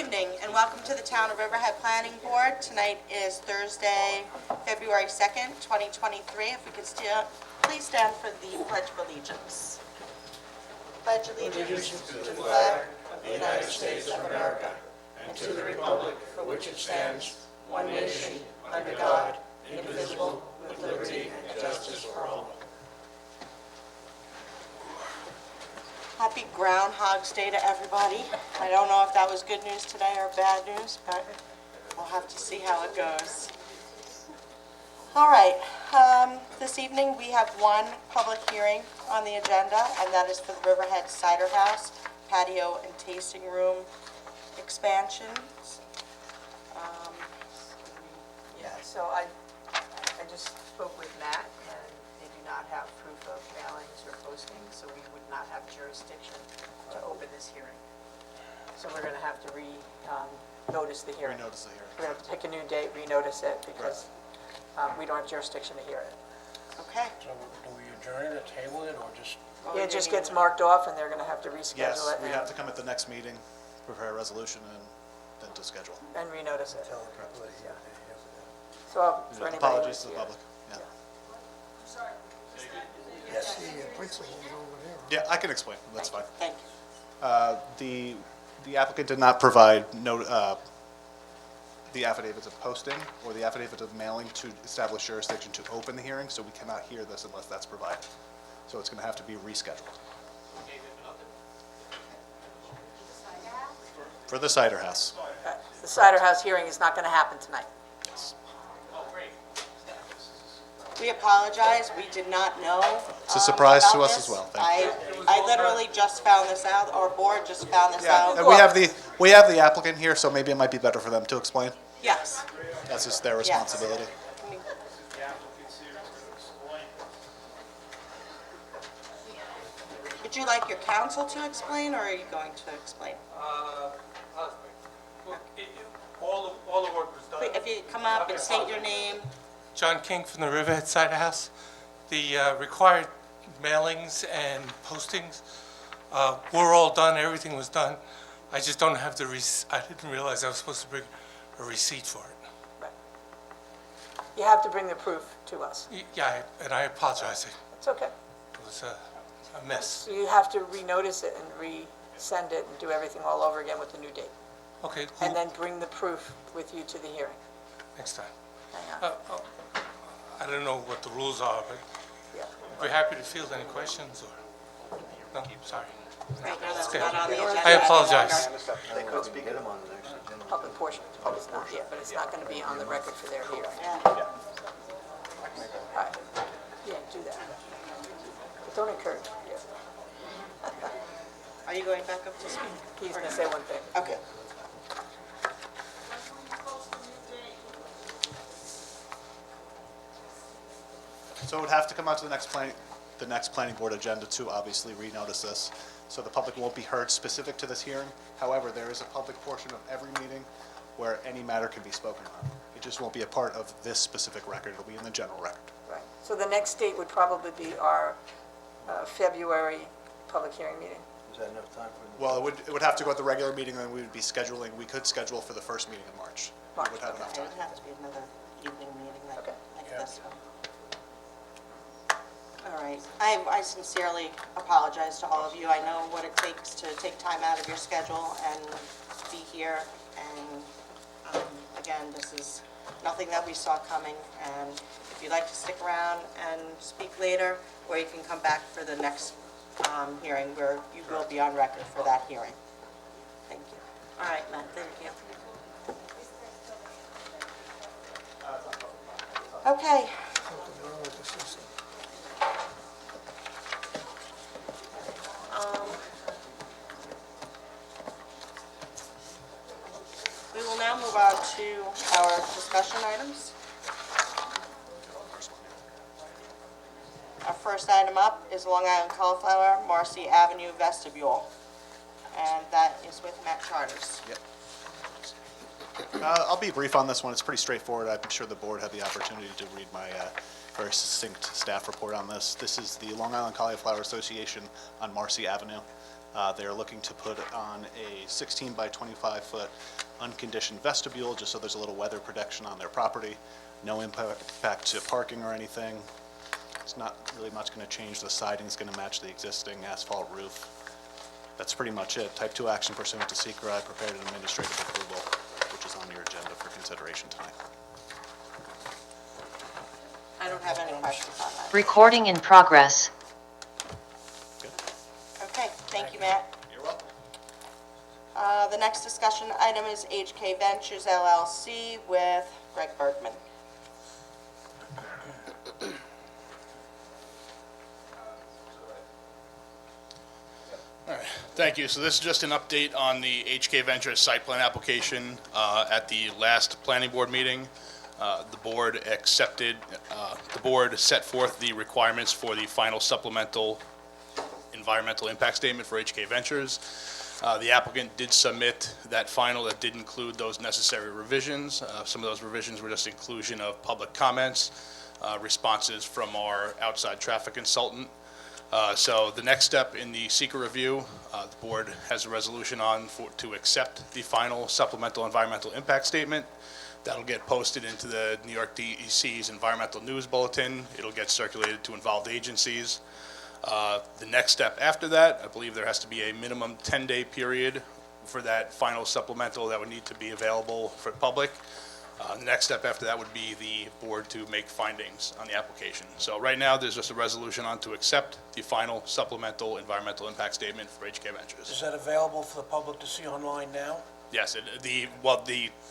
evening, and welcome to the Town of Riverhead Planning Board. Tonight is Thursday, February 2nd, 2023. If we could please stand for the Pledge of Allegiance. Pledge allegiance to the flag of the United States of America and to the republic for which it stands, one nation, under God, indivisible, with liberty and justice for all. Happy Groundhog's Day to everybody. I don't know if that was good news today or bad news, but we'll have to see how it goes. All right, this evening we have one public hearing on the agenda, and that is for the Riverhead Cider House patio and tasting room expansions. So I just spoke with Matt, and they do not have proof of mailings or postings, so we would not have jurisdiction to open this hearing. So we're going to have to notice the hearing. Renotice the hearing. We're going to have to pick a new date, renotice it, because we don't have jurisdiction to hear it. Okay. So do we adjourn it, table it, or just? It just gets marked off, and they're going to have to reschedule Yes, it. we have to come at the next meeting, prepare a resolution, and then to schedule. And renotice it. Tell the public, yeah. So for anybody Apologies who's to the here. public. Yeah. Yes, the principal's over there. Yeah, I can explain. That's fine. Thank you. The applicant did not provide the affidavits of posting or the affidavit of mailing to establish jurisdiction to open the hearing, so we cannot hear this unless that's provided. So it's going to have to be rescheduled. For the cider house. The Cider House hearing is not going to happen tonight. Yes. We apologize, we did not know. It's a surprise to about us this. as well. Thank you. I literally just found this out, our board just found this Yeah, out. and we have the applicant here, so maybe it might be better for them to explain. Yes. That's just their responsibility. Would you like your counsel to explain, or are you going to explain? All the work was done. If you come up and state your name. John King from the Riverhead Cider House. The required mailings and postings were all done, everything was done. I just don't have the I didn't realize I was supposed to bring a receipt for it. Right. You have to bring the proof to us. Yeah, and I apologize. It's okay. It was a mess. So you have to renotice it and resend it and do everything all over again with the new date. Okay, And then bring the proof with you to the hearing. next time. Hang on. I don't know what the rules are, but Yeah. we're happy to field any questions or, no, sorry. Right now, that's Okay. not on the agenda. I apologize. They could speak to them on the next agenda. Public portion. It's not, yeah, but it's not going to be on the record for their hearing. Yeah. All right. Yeah, do that. But don't encourage. Yeah. Are you going back up to speak? He's going to say one thing. Okay. So it would have to come out to the next planning board agenda to obviously renotice this. So the public won't be heard specific to this hearing. However, there is a public portion of every meeting where any matter can be spoken on. It just won't be a part of this specific record. It'll be in the general record. Right. So the next date would probably be our February public hearing meeting. Is that enough time for? Well, it would have to go at the regular meeting, then we would be scheduling, we could schedule for the first meeting in March. We would have enough It time. would have to be another evening meeting like Okay. this one. All right. I sincerely apologize to all of you. I know what it takes to take time out of your schedule and be here. And again, this is nothing that we saw coming. And if you'd like to stick around and speak later, or you can come back for the next hearing where you will be on record for that hearing. Thank you. All right, Matt, thank you. Okay. Something wrong with the system. We will now move on to our discussion items. Our first item up is Long Island Cauliflower, Marcy Avenue Vestibule, and that is with Matt Charters. Yep. I'll be brief on this one. It's pretty straightforward. I'm sure the board had the opportunity to read my very succinct staff report on this. This is the Long Island Cauliflower Association on Marcy Avenue. They're looking to put on a 16 by 25 foot unconditioned vestibule, just so there's a little weather protection on their property. No impact to parking or anything. It's not really much going to change. The siding's going to match the existing asphalt roof. That's pretty much it. Type 2 action pursuant to SECR. I prepared an administrative approval, which is on your agenda for consideration tonight. I don't have any questions on that. Recording in progress. Good? Okay, thank you, Matt. You're welcome. The next discussion item is HK Ventures LLC with Greg Bergman. Thank you. So this is just an update on the HK Ventures site plan application. At the last planning board meeting, the board set forth the requirements for the final supplemental environmental impact statement for HK Ventures. The applicant did submit that final that did include those necessary revisions. Some of those revisions were just inclusion of public comments, responses from our outside traffic consultant. So the next step in the SECR review, the board has a resolution on to accept the final supplemental environmental impact statement. That'll get posted into the New York DEC's environmental news bulletin. It'll get circulated to involved agencies. The next step after that, I believe there has to be a minimum 10-day period for that final supplemental that would need to be available for the public. The next step after that would be the board to make findings on the application. So right now, there's just a resolution on to accept the final supplemental environmental impact statement for HK Ventures. Is that available for the public to see online now? Yes, the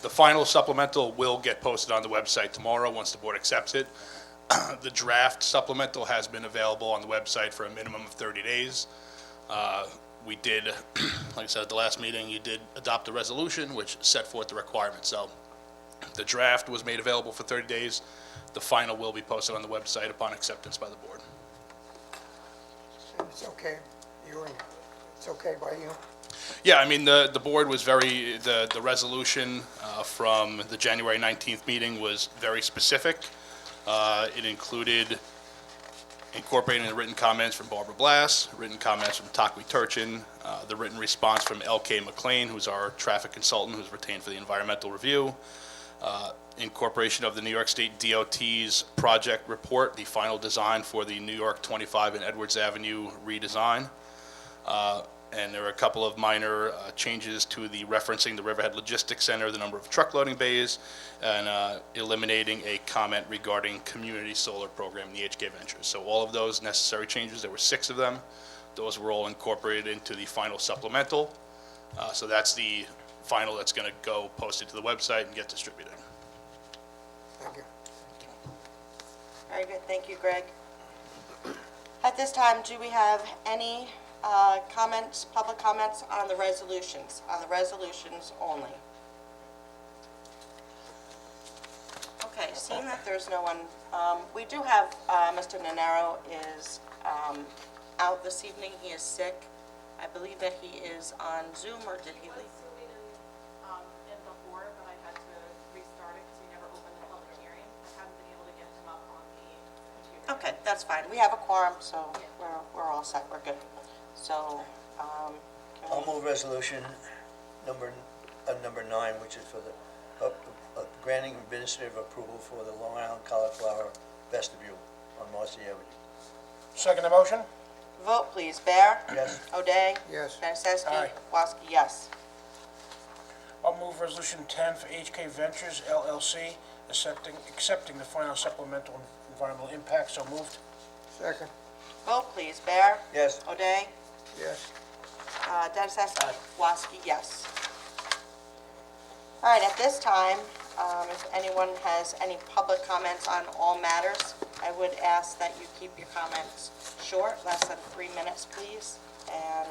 final supplemental will get posted on the website tomorrow once the board accepts it. The draft supplemental has been available on the website for a minimum of 30 days. We did, like I said at the last meeting, you did adopt a resolution which set forth the requirements. So the draft was made available for 30 days. The final will be posted on the website upon acceptance by the board. It's okay, it's okay by you? Yeah, I mean, the board was the resolution from the January 19th meeting was very specific. It included incorporating the written comments from Barbara Blass, written comments from Takwi Turchin, the written response from L.K. McLean, who's our traffic consultant who's retained for the environmental review, incorporation of the New York State DOT's project report, the final design for the New York 25 and Edwards Avenue redesign. And there were a couple of minor changes to the referencing the Riverhead Logistics Center, the number of truck loading bays, and eliminating a comment regarding community solar program in the HK Ventures. So all of those necessary changes, there were 6 of them. Those were all incorporated into the final supplemental. So that's the final that's going to go posted to the website and get distributed. Thank you. Very good, thank you, Greg. At this time, do we have any comments, public comments on the resolutions only? Okay, seeing that there's no one, we do have, Mr. Nenaro is out this evening, he is sick. I believe that he is on Zoom, or did he leave? In before, but I had to restart it because we never opened the public hearing. I haven't been able to get him up on the computer. Okay, that's fine, we have a quorum, so we're all set, we're good. So, I'll move resolution number 9, which is for the granting administrative approval for the Long Island Cauliflower Vestibule on Marcy Avenue. Second the motion? vote please, Bear? Yes. O'Day? Yes. Nacesky? Aye. Woski, yes. I'll move resolution 10 for HK Ventures LLC, accepting the final supplemental environmental impact, so moved. Second. Vote please, Bear? Yes. O'Day? Yes. Nacesky? Woski, yes. All right, at this time, if anyone has any public comments on all matters, I would ask that you keep your comments short, less than 3 minutes, please. And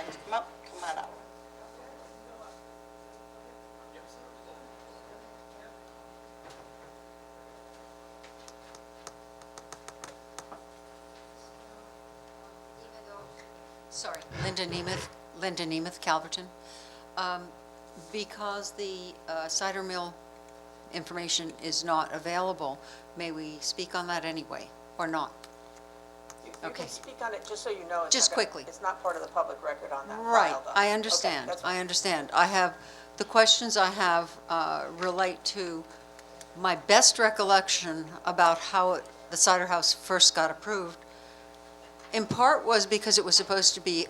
if you'd like to come on up. Sorry, Linda Nemeth, Calverton. Because the cider mill information is not available, may we speak on that anyway, or not? You Okay. can speak on it, just so you know. Just quickly. It's not part of the public record on that Right, file, though. I Okay, understand, that's I fine. understand. The questions I have relate to my best recollection about how the cider house first got approved. In part was because it was supposed to be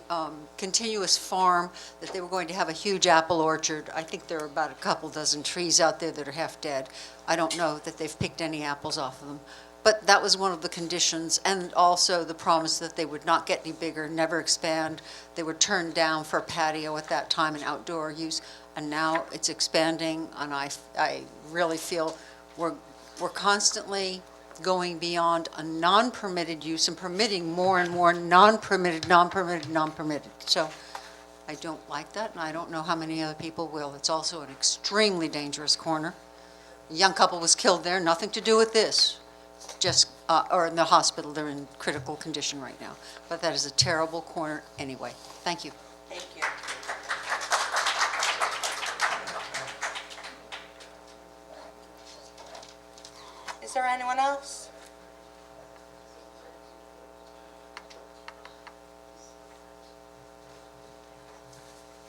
continuous farm, that they were going to have a huge apple orchard. I think there are about a couple dozen trees out there that are half dead. I don't know that they've picked any apples off of them. But that was one of the conditions, and also the promise that they would not get any bigger, never expand. They were turned down for a patio at that time and outdoor use, and now it's expanding, and I really feel we're constantly going beyond a non-permitted use and permitting more and more non-permitted. So I don't like that, and I don't know how many other people will. It's also an extremely dangerous corner. A young couple was killed there, nothing to do with this. Or in the hospital, they're in critical condition right now. But that is a terrible corner anyway. Thank you. Thank you. Is there anyone else?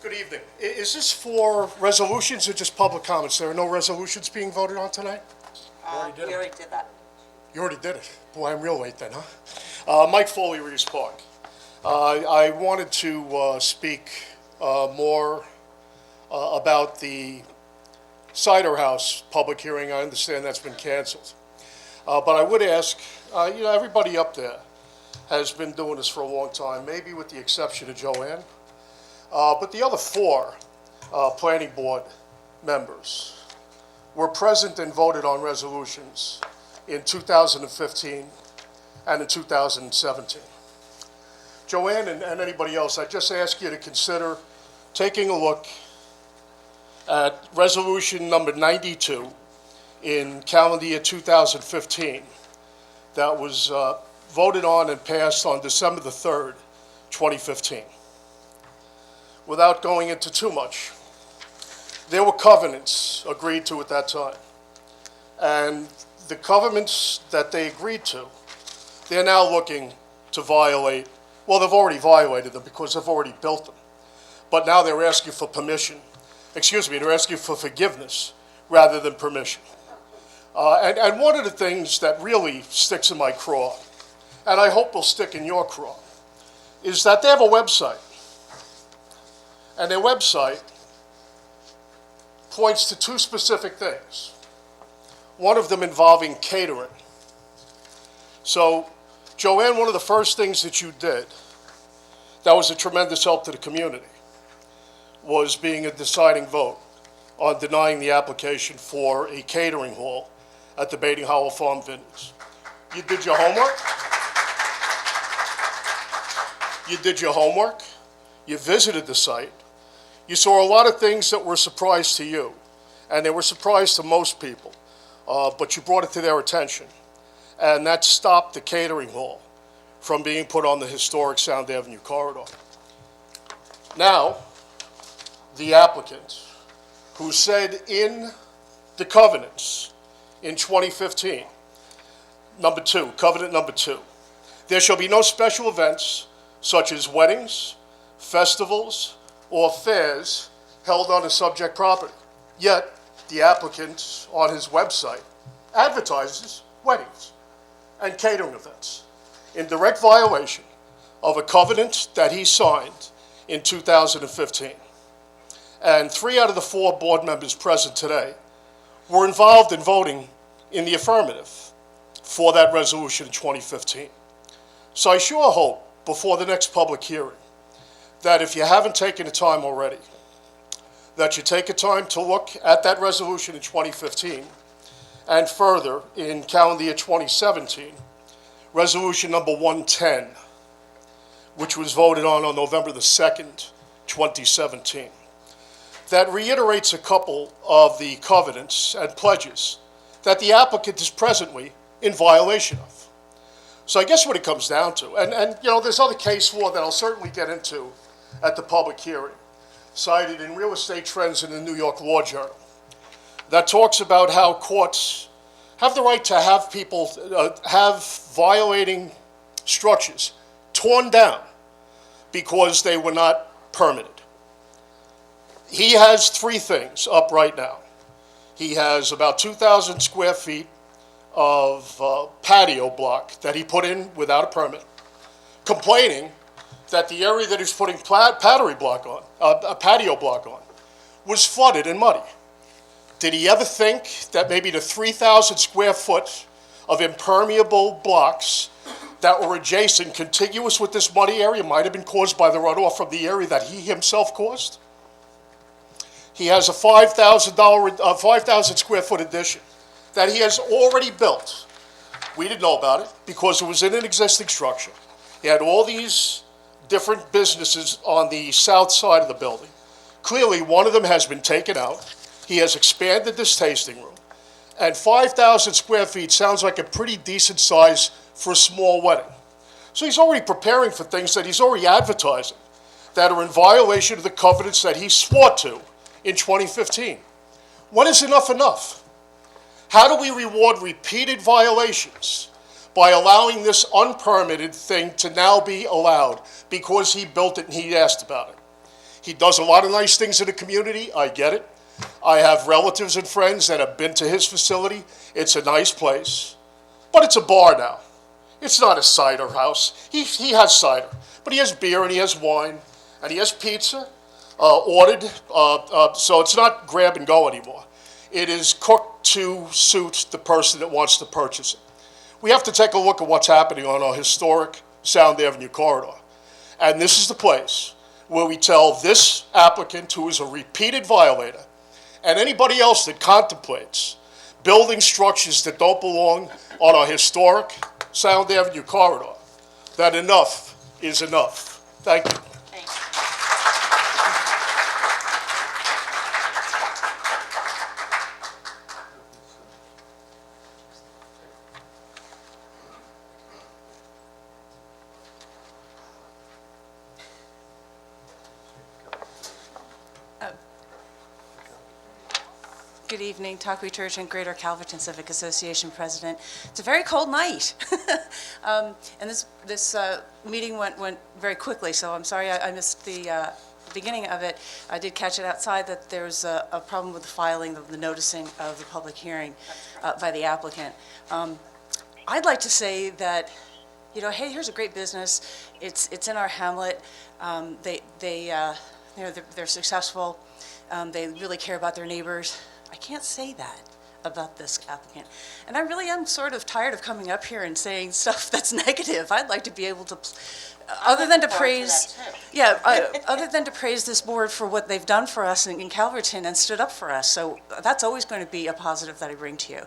Good evening. Is this for resolutions or just public comments? There are no resolutions being voted on tonight? We already did that. You already did it. Boy, I'm real late then, huh? Mike Foley, Reeves Park. I wanted to speak more about the cider house public hearing. I understand that's been canceled. But I would ask, everybody up there has been doing this for a long time, maybe with the exception of Joanne. But the other four planning board members were present and voted on resolutions in 2015 and in 2017. Joanne and anybody else, I just ask you to consider taking a look at resolution number 92 in calendar year 2015 that was voted on and passed on December the 3rd, 2015. Without going into too much, there were covenants agreed to at that time. And the covenants that they agreed to, they're now looking to violate. Well, they've already violated them because they've already built them. But now they're asking for permission. They're asking for forgiveness rather than permission. And one of the things that really sticks in my craw, and I hope will stick in your craw, is that they have a website. And their website points to two specific things, one of them involving catering. So, Joanne, one of the first things that you did that was a tremendous help to the community was being a deciding vote on denying the application for a catering hall at the Bating Hollow Farm Vineyards. You did your homework. You visited the site. You saw a lot of things that were a surprise to you, and they were a surprise to most people, but you brought it to their attention. And that stopped the catering hall from being put on the historic Sound Avenue corridor. Now, the applicant, who said in the covenants in 2015, covenant number 2, there shall be no special events such as weddings, festivals, or fairs held on the subject property. Yet, the applicant on his website advertises weddings and catering events in direct violation of a covenant that he signed in 2015. And 3 out of the 4 board members present today were involved in voting in the affirmative for that resolution in 2015. So I sure hope before the next public hearing that if you haven't taken the time already, that you take a time to look at that resolution in 2015 and further in calendar year 2017, resolution number 110, which was voted on November the 2nd, 2017. That reiterates a couple of the covenants and pledges that the applicant is presently in violation of. So I guess what it comes down to, and there's other case law that I'll certainly get into at the public hearing, cited in Real Estate Trends in the New York Law Journal, that talks about how courts have the right to have people have violating structures torn down because they were not permitted. He has three things up right now. He has about 2,000 square feet of patio block that he put in without a permit, complaining that the area that he's putting patio block on was flooded and muddy. Did he ever think that maybe the 3,000 square foot of impermeable blocks that were adjacent, contiguous with this muddy area, might have been caused by the runoff from the area that he himself caused? He has a $5,000 square foot addition that he has already built. We didn't know about it because it was in an existing structure. He had all these different businesses on the south side of the building. Clearly, one of them has been taken out. He has expanded this tasting room. And 5,000 square feet sounds like a pretty decent size for a small wedding. So he's already preparing for things that he's already advertising that are in violation of the covenants that he swore to in 2015. When is enough enough? How do we reward repeated violations by allowing this unpermitted thing to now be allowed because he built it and he asked about it? He does a lot of nice things in the community, I get it. I have relatives and friends that have been to his facility. It's a nice place, but it's a bar now. It's not a cider house. He has cider, but he has beer and he has wine and he has pizza ordered, so it's not grab and go anymore. It is cooked to suit the person that wants to purchase it. We have to take a look at what's happening on our historic Sound Avenue corridor. And this is the place where we tell this applicant, who is a repeated violator, and anybody else that contemplates building structures that don't belong on our historic Sound Avenue corridor, that enough is enough. Thank you. Thanks. Good evening, Takwi Turchin, Greater Calverton Civic Association President. It's a very cold night. And this meeting went very quickly, so I'm sorry I missed the beginning of it. I did catch it outside that there's a problem with the filing of the noticing of the public hearing by the applicant. I'd like to say that, you know, hey, here's a great business. It's in our hamlet. They're successful. They really care about their neighbors. I can't say that about this applicant. And I really am sort of tired of coming up here and saying stuff that's negative. I'd like to be able to, other than to praise, other than to praise this board for what they've done for us in Calverton and stood up for us. So that's always going to be a positive that I bring to you.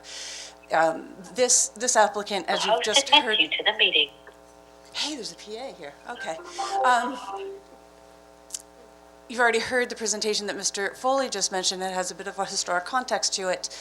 This applicant, as you've just heard. You to the meeting. Hey, there's a PA here. Okay. You've already heard the presentation that Mr. Foley just mentioned. It has a bit of a historic context to it.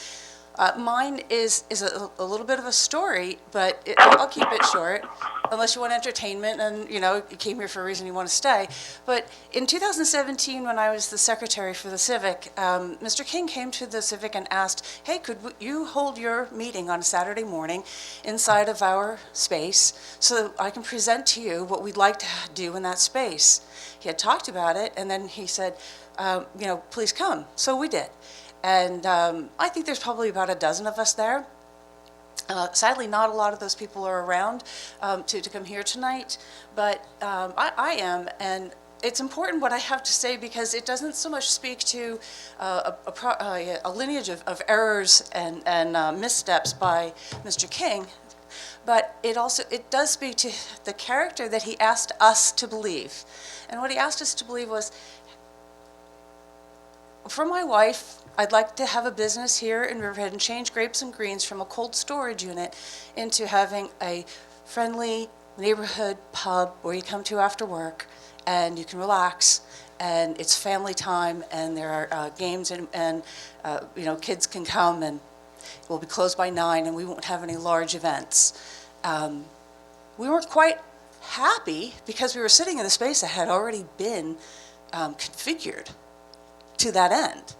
Mine is a little bit of a story, but I'll keep it short, unless you want entertainment and, you know, you came here for a reason you want to stay. But in 2017, when I was the secretary for the Civic, Mr. King came to the Civic and asked, hey, could you hold your meeting on a Saturday morning inside of our space so I can present to you what we'd like to do in that space? He had talked about it, and then he said, you know, please come. So we did. And I think there's probably about a dozen of us there. Sadly, not a lot of those people are around to come here tonight, but I am, and it's important what I have to say because it doesn't so much speak to a lineage of errors and missteps by Mr. King, but it does speak to the character that he asked us to believe. And what he asked us to believe was, for my wife, I'd like to have a business here in Riverhead and change grapes and greens from a cold storage unit into having a friendly neighborhood pub where you come to after work and you can relax and it's family time and there are games and you know, kids can come and we'll be closed by 9 and we won't have any large events. We weren't quite happy because we were sitting in a space that had already been configured to that end.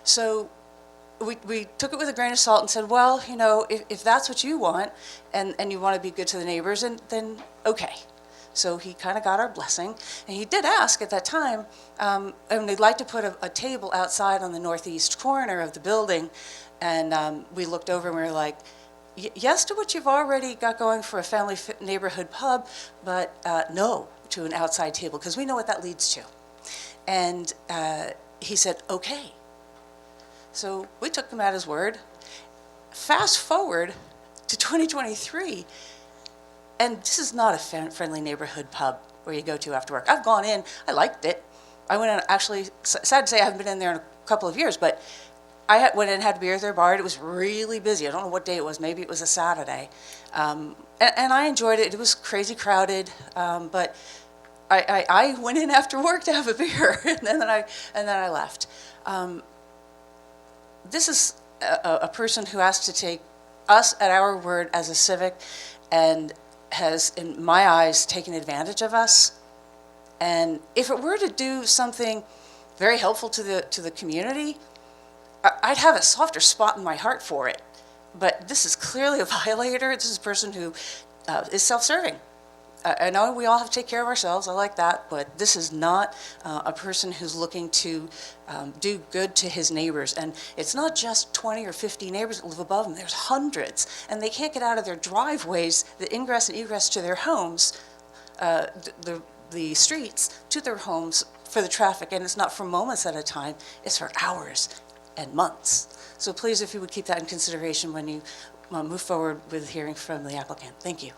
So we took it with a grain of salt and said, well, you know, if that's what you want, and you want to be good to the neighbors, and then, okay. So he kind of got our blessing, and he did ask at that time, and they'd like to put a table outside on the northeast corner of the building, and we looked over and we were like, yes to what you've already got going for a family neighborhood pub, but no to an outside table, because we know what that leads to. And he said, okay. So we took him at his word. Fast forward to 2023, and this is not a friendly neighborhood pub where you go to after work. I've gone in, I liked it. I went in, actually, sad to say I haven't been in there in a couple of years, but went in and had a beer at their bar. It was really busy. I don't know what day it was. Maybe it was a Saturday. And I enjoyed it. It was crazy crowded, but I went in after work to have a beer, and then I left. This is a person who has to take us at our word as a civic, and has, in my eyes, taken advantage of us. And if it were to do something very helpful to the community, I'd have a softer spot in my heart for it. But this is clearly a violator. This is a person who is self-serving. I know we all have to take care of ourselves, I like that, but this is not a person who's looking to do good to his neighbors. And it's not just 20 or 50 neighbors that live above them, there's hundreds. And they can't get out of their driveways, the ingress and egress to their homes, the streets to their homes for the traffic. And it's not for moments at a time, it's for hours and months. So please, if you would keep that in consideration when you move forward with hearing from the applicant. Thank you.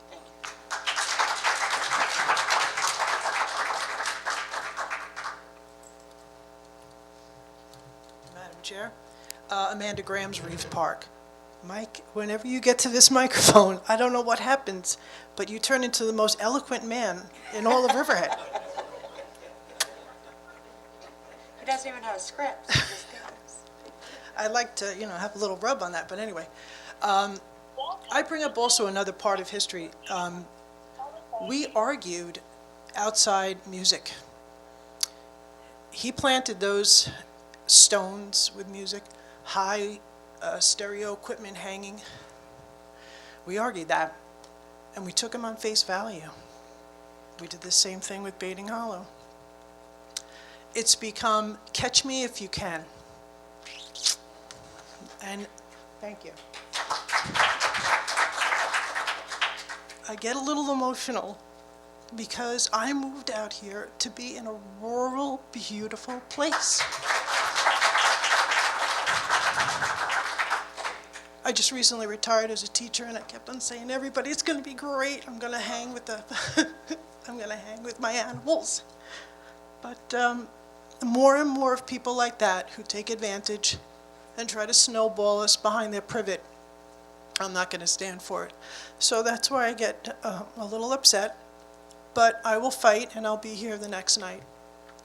Madam Chair, Amanda Graham's Reeves Park. Mike, whenever you get to this microphone, I don't know what happens, but you turn into the most eloquent man in all of Riverhead. He doesn't even have a script. He just goes. I like to, have a little rub on that, but anyway. I bring up also another part of history. We argued outside music. He planted those stones with music, high stereo equipment hanging. We argued that, and we took him on face value. We did the same thing with Baiting Hollow. It's become catch me if you can. And thank you. I get a little emotional because I moved out here to be in a rural, beautiful place. I just recently retired as a teacher, and I kept on saying, everybody, it's going to be great. I'm going to hang with I'm going to hang with my animals. But more and more of people like that who take advantage and try to snowball us behind their privet, I'm not going to stand for it. So that's why I get a little upset. But I will fight, and I'll be here the next night.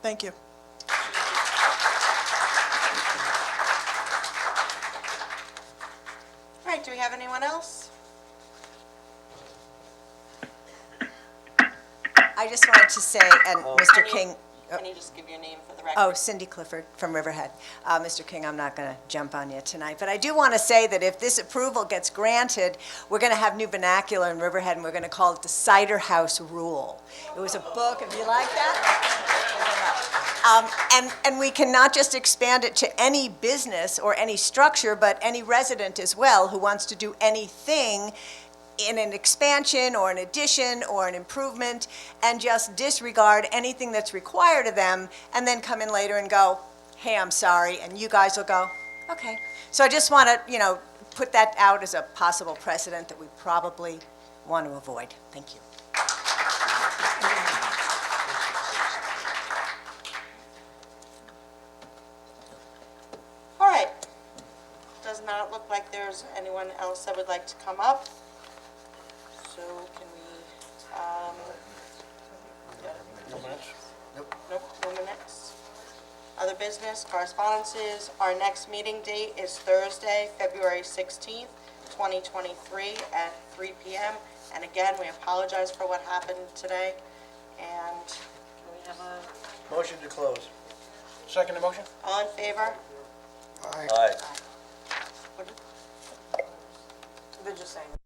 Thank you. All right, do we have anyone else? I just wanted to say, and Mr. King, Can you just give your name for the record? oh, Cindy Clifford from Riverhead. Mr. King, I'm not going to jump on you tonight, but I do want to say that if this approval gets granted, we're going to have new vernacular in Riverhead, and we're going to call it the Cider House Rule. It was a book, and do you like that? And we can not just expand it to any business or any structure, but any resident as well who wants to do anything in an expansion or an addition or an improvement, and just disregard anything that's required of them, and then come in later and go, hey, I'm sorry, and you guys will go, okay. So I just want to, put that out as a possible precedent that we probably want to avoid. Thank you. All right. Does not look like there's anyone else that would like to come up. So can we, Nope, no minutes. Other business, correspondences. Our next meeting date is Thursday, February 16th, 2023 at 3 p.m. And again, we apologize for what happened today. And can we have a, Motion to close. Second motion? all in favor? Aye. They're just saying